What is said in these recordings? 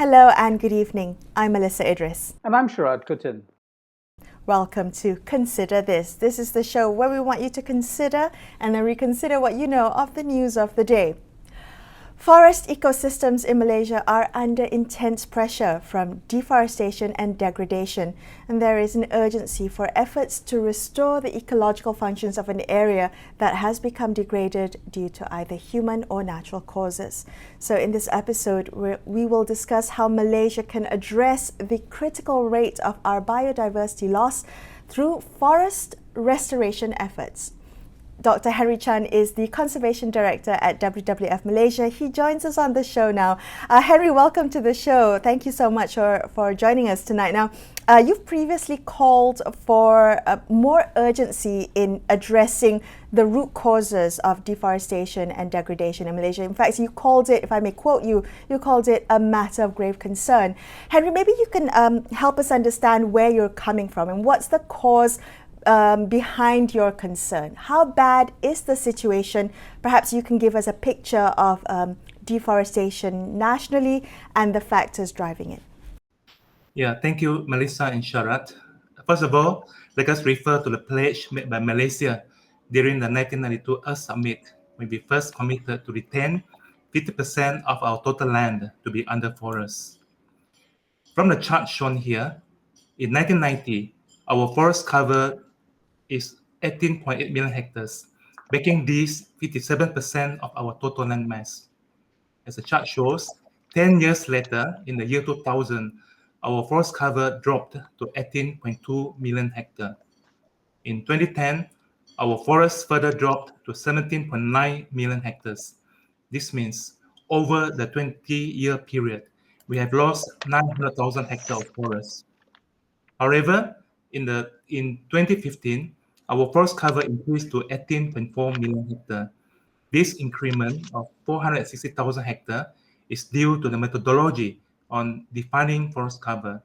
Hello and good evening. I'm Melisa Idris. And I'm Sharaad Kuttan. Welcome to Consider This. This is the show where we want you to consider and then reconsider what you know of the news of the day. Forest ecosystems in Malaysia are under intense pressure from deforestation and degradation, and there is an urgency for efforts to restore the ecological functions of an area that has become degraded due to either human or natural causes. So in this episode, we will discuss how Malaysia can address the critical rate of our biodiversity loss through forest restoration efforts. Dr. Henry Chan is the Conservation Director at WWF Malaysia. He joins us on the show now. Henry, welcome to the show. Thank you so much for joining us tonight. Now, you've previously called for more urgency in addressing the root causes of deforestation and degradation in Malaysia. In fact, you called it, if I may quote you, you called it a matter of grave concern. Henry, maybe you can help us understand where you're coming from and what's the cause behind your concern. How bad is the situation? Perhaps you can give us a picture of deforestation nationally and the factors driving it. Yeah, thank you, Melissa and Sharaad. First of all, let us refer to the pledge made by Malaysia during the 1992 Earth Summit, when we first committed to retain 50% of our total land to be under forests. From the chart shown here, in 1990, our forest cover is 18.8 million hectares, making this 57% of our total land mass. As the chart shows, 10 years later, in the year 2000, our forest cover dropped to 18.2 million hectares. In 2010, our forest further dropped to 17.9 million hectares. This means over the 20-year period, we have lost 900,000 hectares of forest. However, in 2015, our forest cover increased to 18.4 million hectares. This increment of 460,000 hectares is due to the methodology on defining forest cover.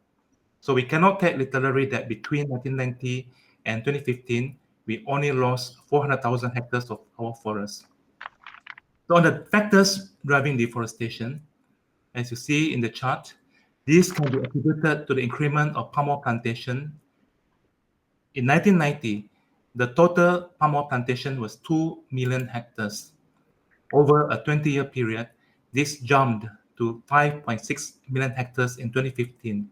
So we cannot take literally that between 1990 and 2015, we only lost 400,000 hectares of our forest. So on the factors driving deforestation, as you see in the chart, these can be attributed to the increment of palm oil plantation. In 1990, the total palm oil plantation was 2 million hectares. Over a 20-year period, this jumped to 5.6 million hectares in 2015.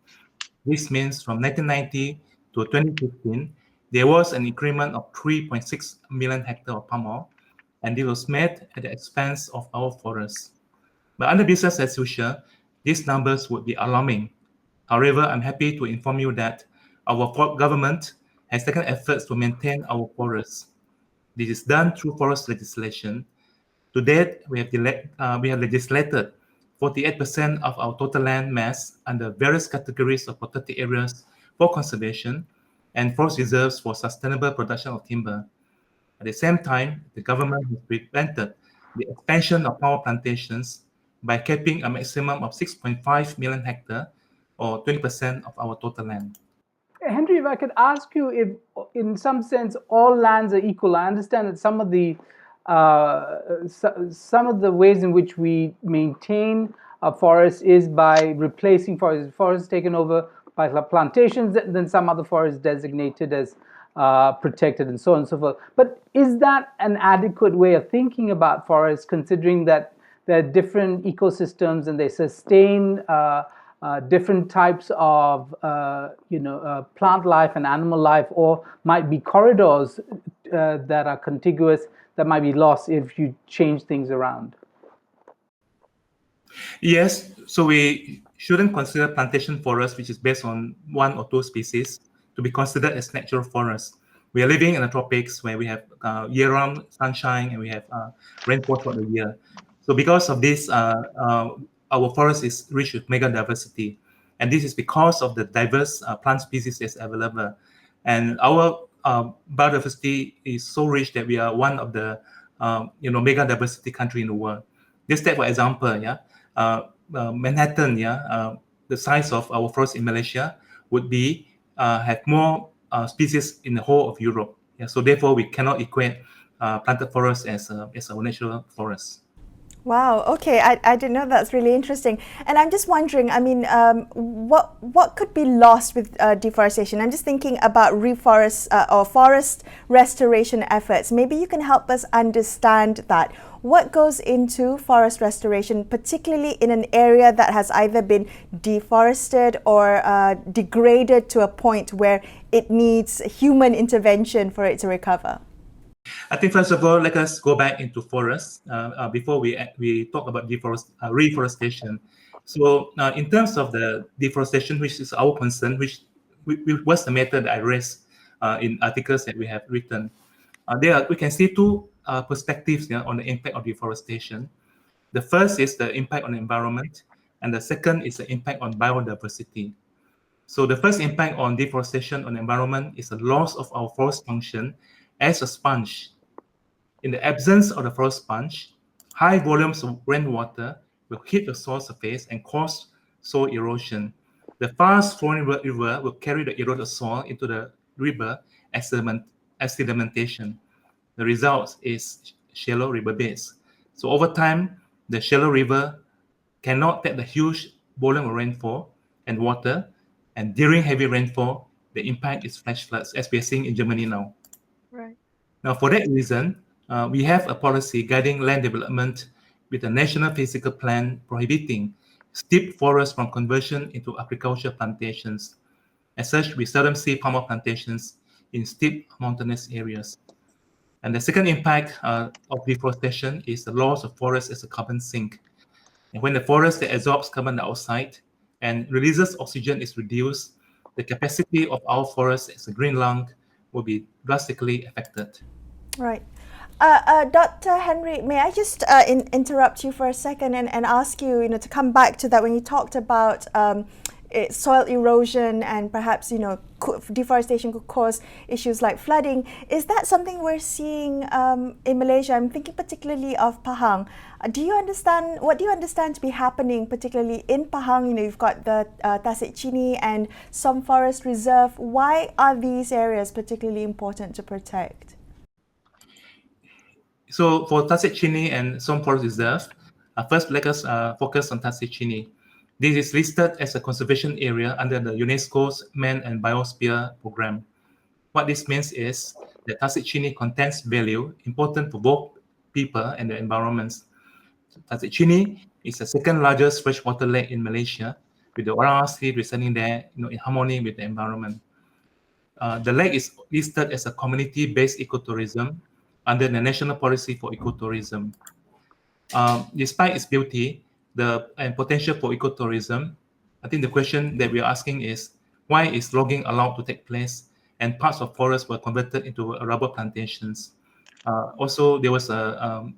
This means from 1990 to 2015, there was an increment of 3.6 million hectares of palm oil, and this was made at the expense of our forests. But under business as usual, these numbers would be alarming. However, I'm happy to inform you that our government has taken efforts to maintain our forests. This is done through forest legislation. To date, we have legislated 48% of our total land mass under various categories of protected areas for conservation and forest reserves for sustainable production of timber. At the same time, the government has prevented the expansion of power plantations by capping a maximum of 6.5 million hectares or 20% of our total land. Henry, if I could ask you if, in some sense, all lands are equal. I understand that some of the ways in which we maintain a forest is by replacing forests taken over by plantations, then some other forests designated as protected, and so on and so forth. But is that an adequate way of thinking about forests, considering that there are different ecosystems and they sustain different types of plant life and animal life, or might be corridors that are contiguous that might be lost if you change things around? Yes, so we shouldn't consider plantation forest, which is based on one or two species, to be considered as natural forests. We are living in the tropics where we have year-round sunshine and we have rainfall throughout the year. So because of this, our forest is rich with mega diversity. And this is because of the diverse plant species that's available. And our biodiversity is so rich that we are one of the mega diversity country in the world. Just take for example, Manhattan, the size of our forest in Malaysia would be have more species in the whole of Europe. So therefore, we cannot equate planted forest as our natural forest. Wow. Okay. I didn't know. That's really interesting. And I'm just wondering. I mean, what could be lost with deforestation? I'm just thinking about or forest restoration efforts. Maybe you can help us understand that. What goes into forest restoration, particularly in an area that has either been deforested or degraded to a point where it needs human intervention for it to recover? I think first of all, let us go back into forests before we talk about reforestation. So, in terms of the deforestation, which is our concern, which was the matter that I raised in articles that we have written, we can see two perspectives on the impact of deforestation. The first is the impact on the environment, and the second is the impact on biodiversity. So the first impact on deforestation on the environment is the loss of our forest function as a sponge. In the absence of the forest sponge, high volumes of rainwater will hit the soil surface and cause soil erosion. The fast-flowing river will carry the eroded soil into the river as sedimentation. The result is shallow riverbeds. So over time, the shallow river cannot take the huge volume of rainfall and water, and during heavy rainfall, the impact is flash floods, as we are seeing in Germany now. Right. Now, for that reason, we have a policy guiding land development with a national physical plan prohibiting steep forests from conversion into agricultural plantations. As such, we seldom see palm oil plantations in steep mountainous areas. And the second impact of deforestation is the loss of forest as a carbon sink. And when the forest that absorbs carbon dioxide and releases oxygen is reduced, the capacity of our forest as a green lung will be drastically affected. Right. Dr. Henry, may I just interrupt you for a second and ask you, to come back to that when you talked about soil erosion and perhaps, deforestation could cause issues like flooding. Is that something we're seeing in Malaysia? I'm thinking particularly of Pahang. What do you understand to be happening, particularly in Pahang? You've got the Tasik Chini and some forest reserve. Why are these areas particularly important to protect? So for Tasik Chini and some forest reserve, first let us focus on Tasik Chini. This is listed as a conservation area under the UNESCO's Man and Biosphere program. What this means is that Tasik Chini contains value important for both people and the environment. Tasik Chini is the second largest freshwater lake in Malaysia, with the RRC residing there in harmony with the environment. The lake is listed as a community-based ecotourism under the National Policy for Ecotourism. Despite its beauty and potential for ecotourism, I think the question that we are asking is, why is logging allowed to take place and parts of forests were converted into rubber plantations? Also, there was a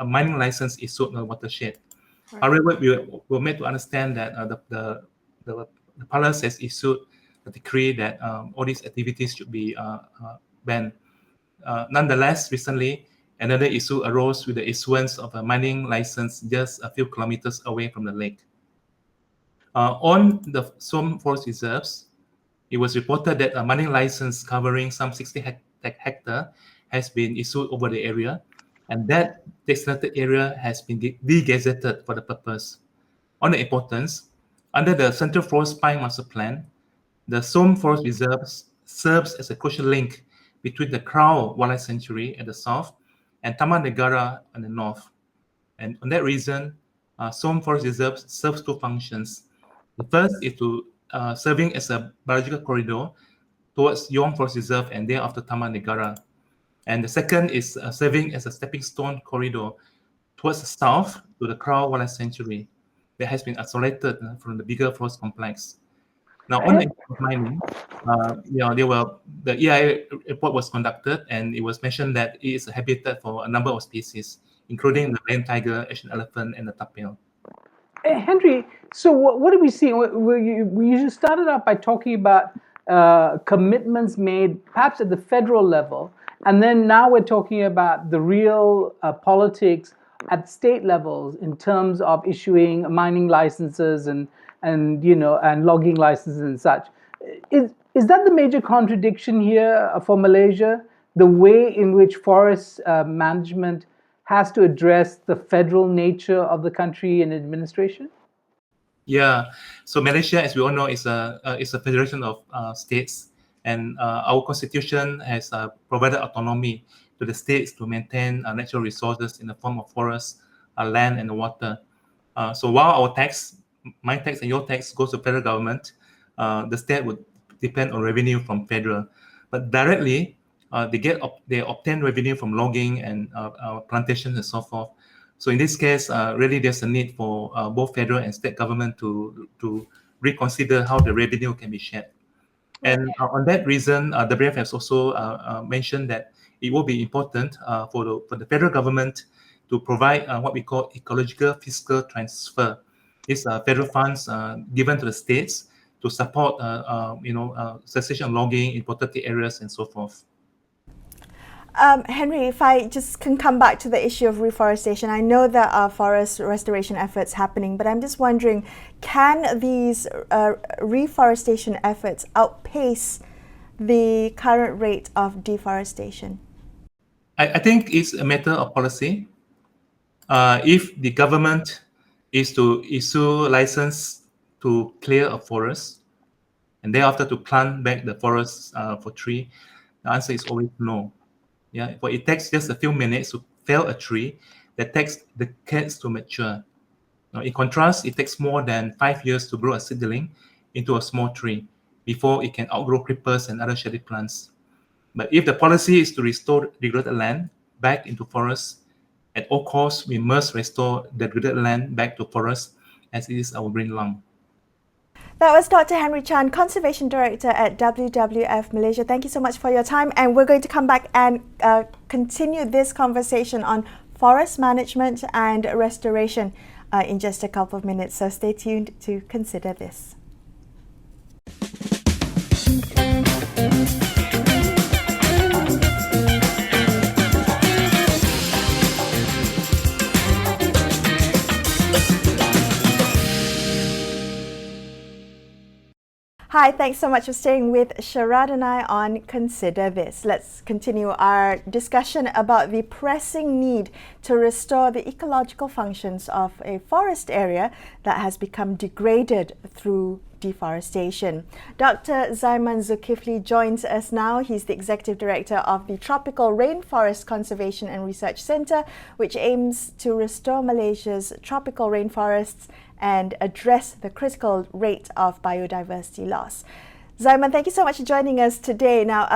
mining license issued in the watershed. Right. However, we were made to understand that the palace has issued a decree that all these activities should be banned. Nonetheless, recently, another issue arose with the issuance of a mining license just a few kilometers away from the lake. On the some forest reserves, it was reported that a mining license covering some 60 hectares has been issued over the area, and that designated area has been de-gazetted for the purpose. On the importance, under the Central Forest Pine Master Plan, the Som Forest Reserves serves as a crucial link between the Crow Wildlife Sanctuary at the south and Taman Negara on the north. And on that reason, Som Forest Reserve serves two functions. The first is to serving as a biological corridor towards Yong Forest Reserve and thereafter Taman Negara. And the second is serving as a stepping stone corridor towards the south to the Crow Wildlife Sanctuary that has been isolated from the bigger forest complex. Now, on the mining, the EIA report was conducted, and it was mentioned that it is a habitat for a number of species, including the land tiger, Asian elephant, and the tapir. Henry, so what do we see? You started out by talking about commitments made perhaps at the federal level, and then now we're talking about the real politics at state levels in terms of issuing mining licenses and logging licenses and such. Is that the major contradiction here for Malaysia? The way in which forest management has to address the federal nature of the country and administration? Yeah, so Malaysia, as we all know, is a federation of states, and our constitution has provided autonomy to the states to maintain natural resources in the form of forests, land, and water. So while my tax and your tax goes to federal government, the state would depend on revenue from federal, but directly they obtain revenue from logging and plantations and so forth. So in this case, really there's a need for both federal and state government to reconsider how the revenue can be shared. And on that reason, WF has also mentioned that it will be important for the federal government to provide what we call ecological fiscal transfer. These federal funds given to the states to support, cessation logging in protected areas and so forth. Henry, if I just can come back to the issue of reforestation, I know there are forest restoration efforts happening, but I'm just wondering, can these reforestation efforts outpace the current rate of deforestation? I think it's a matter of policy. If the government is to issue license to clear a forest and thereafter to plant back the forest for tree, the answer is always no. Yeah, but it takes just a few minutes to fell a tree that takes decades to mature. Now, in contrast, it takes more than 5 years to grow a seedling into a small tree before it can outgrow creepers and other shady plants. But if the policy is to restore degraded land back into forests, at all costs, we must restore the degraded land back to forests as it is our green lung. That was Dr. Henry Chan, Conservation Director at WWF Malaysia. Thank you so much for your time, and we're going to come back and continue this conversation on forest management and restoration in just a couple of minutes. So stay tuned to consider this. Hi, thanks so much for staying with Sharaad and I on Consider This. Let's continue our discussion about the pressing need to restore the ecological functions of a forest area that has become degraded through deforestation. Dr. Dzaeman Dzulkifli joins us now. He's the Executive Director of the Tropical Rainforest Conservation and Research Centre, which aims to restore Malaysia's tropical rainforests and address the critical rate of biodiversity loss. Dzaeman, thank you so much for joining us today. Now,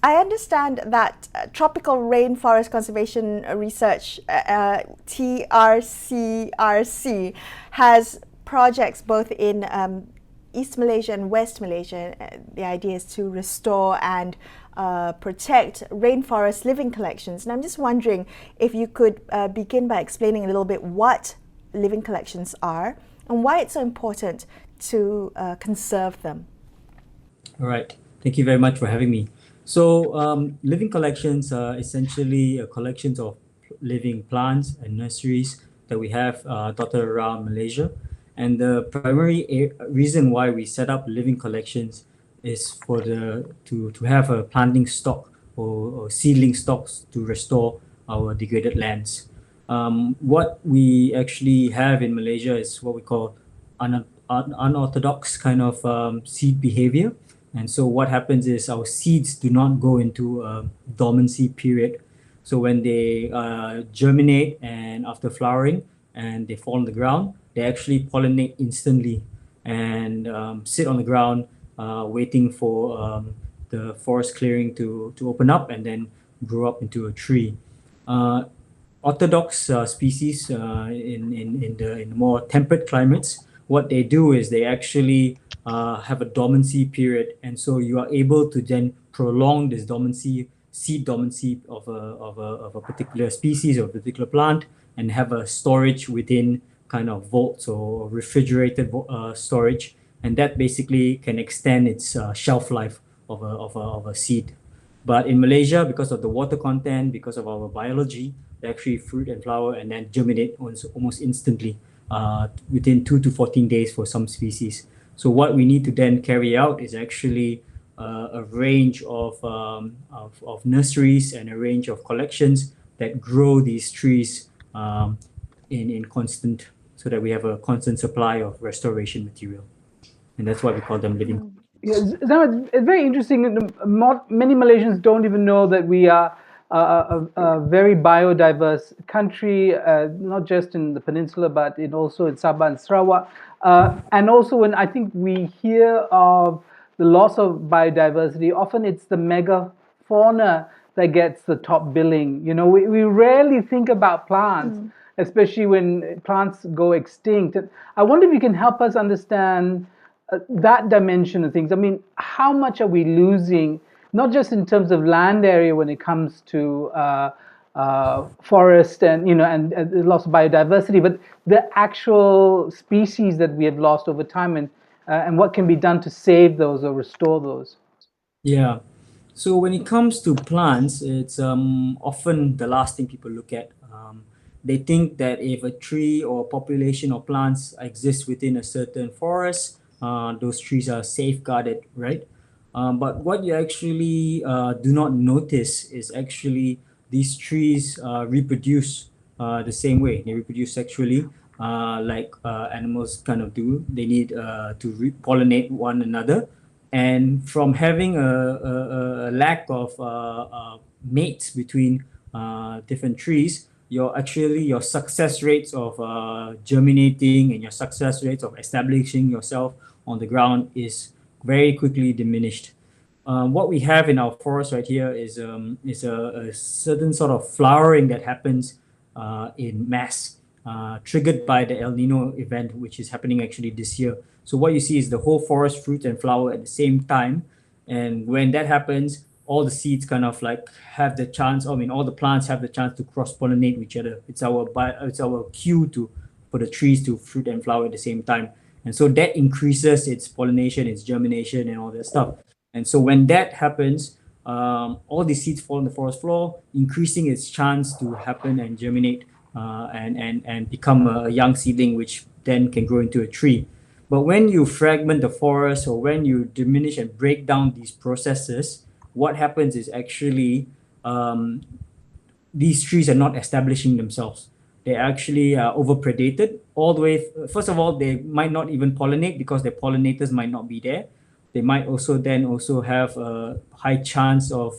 I understand that Tropical Rainforest Conservation Research, TRCRC, has projects both in East Malaysia and West Malaysia. The idea is to restore and protect rainforest living collections. And I'm just wondering if you could begin by explaining a little bit what living collections are and why it's so important to conserve them. All right. Thank you very much for having me. So living collections are essentially collections of living plants and nurseries that we have dotted around Malaysia. And the primary reason why we set up living collections is for to have a planting stock or seedling stocks to restore our degraded lands. What we actually have in Malaysia is what we call unorthodox kind of seed behavior. And so what happens is our seeds do not go into a dormancy period. So when they germinate and after flowering and they fall on the ground, they actually pollinate instantly and sit on the ground waiting for the forest clearing to open up and then grow up into a tree. Orthodox species in the more temperate climates, what they do is they actually have a dormancy period, and so you are able to then prolong this seed dormancy of a particular species or a particular plant, and have a storage within kind of vaults or refrigerated storage, and that basically can extend its shelf life of a seed. But in Malaysia, because of the water content, because of our biology, they actually fruit and flower and then germinate almost instantly within 2 to 14 days for some species. So what we need to then carry out is actually a range of nurseries and a range of collections that grow these trees in constant, so that we have a constant supply of restoration material. And that's why we call them living. Yeah, it's very interesting. Many Malaysians don't even know that we are a very biodiverse country, not just in the peninsula, but also in Sabah and Sarawak. And also, when I think we hear of the loss of biodiversity, often it's the megafauna that gets the top billing. We rarely think about plants, especially when plants go extinct. And I wonder if you can help us understand that dimension of things. I mean, how much are we losing, not just in terms of land area when it comes to forest and the loss of biodiversity, but the actual species that we have lost over time, and what can be done to save those or restore those? Yeah. So when it comes to plants, it's often the last thing people look at. They think that if a tree or population of plants exists within a certain forest, those trees are safeguarded, right? But what you actually do not notice is actually these trees reproduce the same way. They reproduce sexually, like animals kind of do. They need to pollinate one another. And from having a lack of mates between different trees, your success rates of germinating and your success rates of establishing yourself on the ground is very quickly diminished. What we have in our forest right here is a certain sort of flowering that happens in mass, triggered by the El Nino event, which is happening actually this year. So what you see is the whole forest fruit and flower at the same time. And when that happens, all the seeds kind of like have the chance, all the plants have the chance to cross-pollinate with each other. It's our cue for the trees to fruit and flower at the same time. And so that increases its pollination, its germination, and all that stuff. And so when that happens, all the seeds fall on the forest floor, increasing its chance to happen and germinate and become a young seedling, which then can grow into a tree. But when you fragment the forest, or when you diminish and break down these processes, what happens is actually these trees are not establishing themselves. They're actually overpredated all the way. First of all, they might not even pollinate because their pollinators might not be there. They might also have a high chance of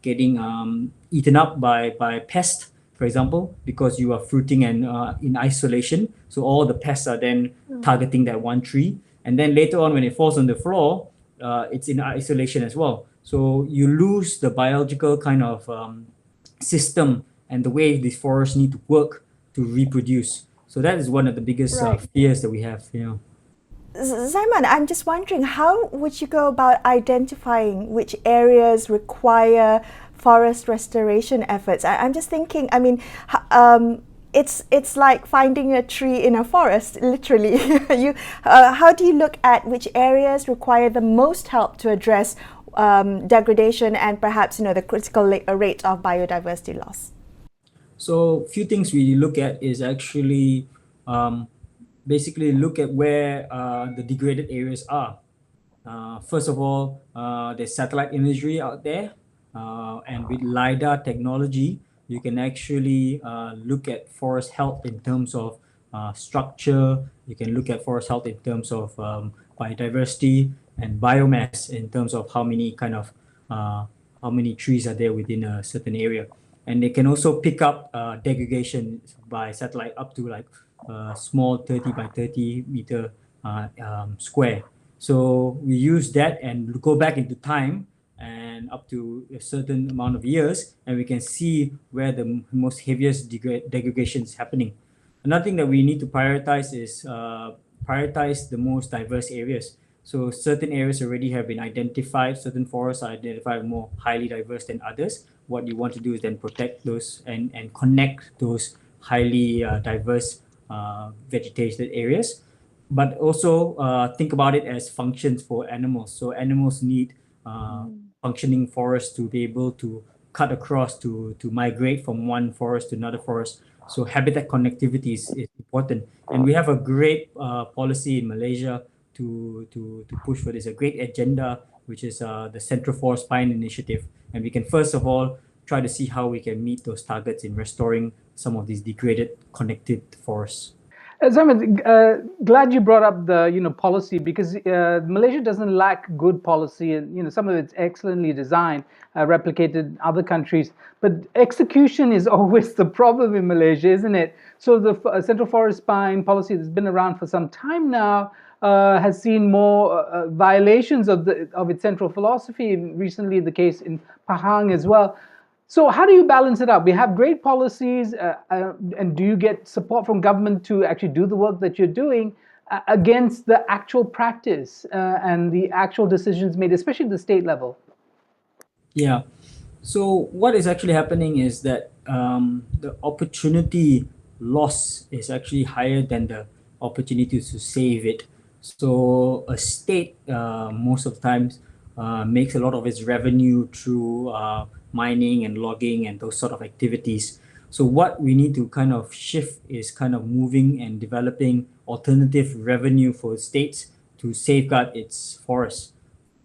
getting eaten up by pests, for example, because you are fruiting and in isolation. So all the pests are then targeting that one tree. And then later on, when it falls on the floor, it's in isolation as well. So you lose the biological kind of system and the way these forests need to work to reproduce. So that is one of the biggest fears that we have. Dzaeman, I'm just wondering, how would you go about identifying which areas require forest restoration efforts? I'm just thinking, it's like finding a tree in a forest, literally. How do you look at which areas require the most help to address degradation and perhaps the critical rate of biodiversity loss? So a few things we look at is actually basically look at where the degraded areas are. First of all, there's satellite imagery out there, and with LiDAR technology, you can actually look at forest health in terms of structure. You can look at forest health in terms of biodiversity and biomass in terms of how many trees are there within a certain area. And they can also pick up degradation by satellite up to like small 30 by 30 meter square. So we use that and go back into time and up to a certain amount of years, and we can see where the most heaviest degradation is happening. Another thing that we need to prioritize is prioritize the most diverse areas. So certain areas already have been identified, certain forests are identified more highly diverse than others. What you want to do is then protect those and connect those highly diverse vegetated areas, but also think about it as functions for animals. So animals need functioning forests to be able to cut across, to migrate from one forest to another forest. So habitat connectivity is important. And we have a great policy in Malaysia to push for this, a great agenda, which is the Central Forest Pine Initiative. And we can first of all try to see how we can meet those targets in restoring some of these degraded connected forests. Dzaeman, glad you brought up the policy, because Malaysia doesn't lack good policy, and some of it's excellently designed, replicated in other countries. But execution is always the problem in Malaysia, isn't it? So the Central Forest Spine policy that's been around for some time now has seen more violations of its central philosophy. Recently, the case in Pahang as well. So how do you balance it out? We have great policies, and do you get support from government to actually do the work that you're doing against the actual practice and the actual decisions made, especially at the state level? Yeah. So what is actually happening is that the opportunity loss is actually higher than the opportunity to save it. So a state most of the times makes a lot of its revenue through mining and logging and those sort of activities. So what we need to kind of shift is kind of moving and developing alternative revenue for states to safeguard its forests.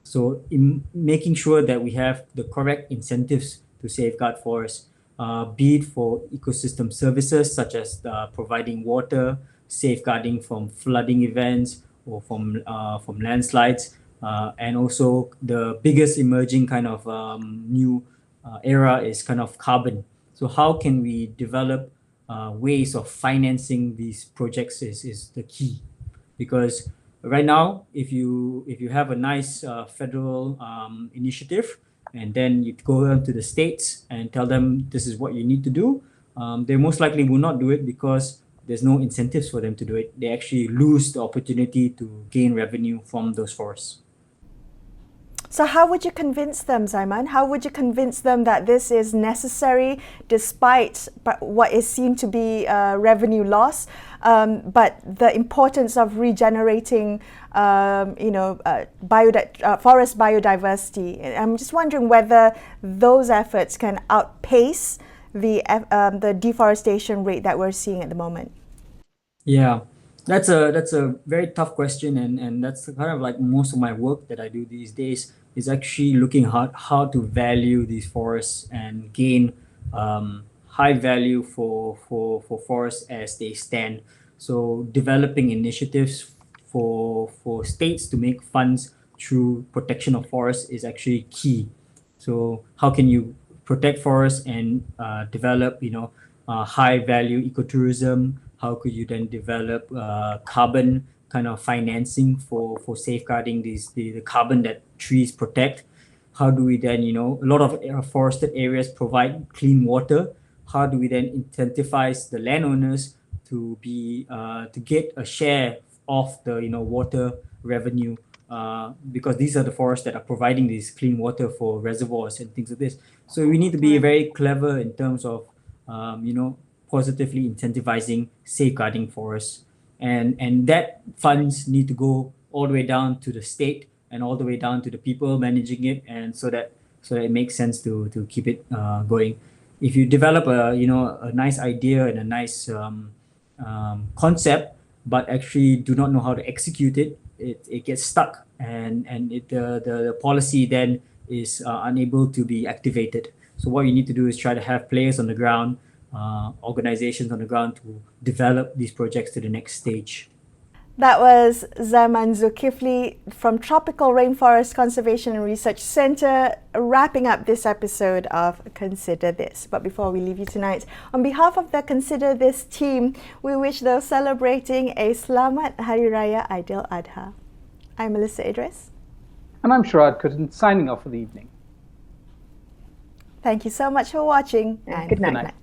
So in making sure that we have the correct incentives to safeguard forests, be it for ecosystem services such as providing water, safeguarding from flooding events or from landslides, and also the biggest emerging kind of new era is kind of carbon. So how can we develop ways of financing these projects is the key, because right now, if you have a nice federal initiative, and then you go down to the states and tell them this is what you need to do, they most likely will not do it because there's no incentives for them to do it. They actually lose the opportunity to gain revenue from those forests. So how would you convince them, Dzaeman? How would you convince them that this is necessary despite what is seen to be revenue loss, but the importance of regenerating, forest biodiversity? I'm just wondering whether those efforts can outpace the deforestation rate that we're seeing at the moment. Yeah. That's a very tough question, and that's kind of like most of my work that I do these days is actually looking at how to value these forests and gain high value for forests as they stand. So developing initiatives for states to make funds through protection of forests is actually key. So how can you protect forests and develop high value ecotourism? How could you then develop carbon kind of financing for safeguarding the carbon that trees protect? How do we then, a lot of forested areas provide clean water. How do we then incentivize the landowners to get a share of the water revenue? Because these are the forests that are providing this clean water for reservoirs and things like this. So we need to be very clever in terms of positively incentivizing safeguarding forests, and that funds need to go all the way down to the state and all the way down to the people managing it, and so that it makes sense to keep it going. If you develop a nice idea and a nice concept, but actually do not know how to execute it, it gets stuck, and the policy then is unable to be activated. So what you need to do is try to have players on the ground, organizations on the ground to develop these projects to the next stage. That was Dzaeman Dzulkifli from Tropical Rainforest Conservation and Research Centre, wrapping up this episode of Consider This. But before we leave you tonight, on behalf of the Consider This team, we wish those celebrating a Selamat Hari Raya Aidil Adha. I'm Melisa Idris. And I'm Sharaad Kuttan, signing off for the evening. Thank you so much for watching, and good night. Good night.